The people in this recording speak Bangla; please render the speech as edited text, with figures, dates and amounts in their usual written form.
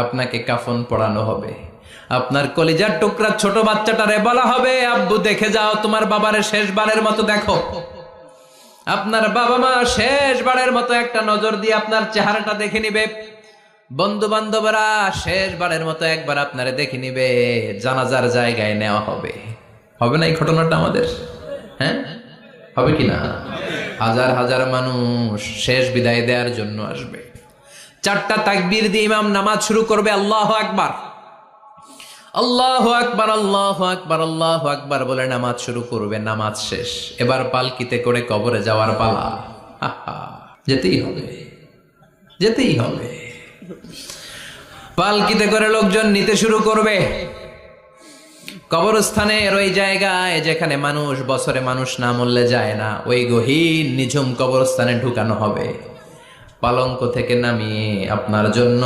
আপনাকে কাফন পরানো হবে। আপনার কলিজার টুকরা ছোট বাচ্চাটারে বলা হবে, আব্বু দেখে যাও তোমার বাবারে শেষবারের মতো দেখো। আপনার বাবা মা শেষবারের মতো একটা নজর দিয়ে আপনার চেহারাটা দেখে নিবে। বন্ধু বান্ধবরা শেষবারের মতো একবার আপনারে দেখে নিবে। জানাজার জায়গায় নেওয়া হবে। হবে না এই ঘটনাটা আমাদের? হ্যাঁ, হবে কিনা? হাজার হাজার মানুষ শেষ বিদায় দেওয়ার জন্য আসবে। 4টা তাকবীর দিয়ে ইমাম নামাজ শুরু করবে। আল্লাহু আকবার, আল্লাহু আকবার, আল্লাহু আকবার, আল্লাহু আকবার বলে নামাজ শুরু করবে। নামাজ শেষ, এবার পালকিতে করে কবরে যাওয়ার পালা। আহা, যেতেই হবে, যেতেই হবে। পালকিতে করে লোকজন নিতে শুরু করবে। কবরস্থানের ওই জায়গায় যেখানে মানুষ বছরে মানুষ না মরলে যায় না, ওই গহীন নিঝুম কবরস্থানে ঢুকানো হবে। পালঙ্ক থেকে নামিয়ে আপনার জন্য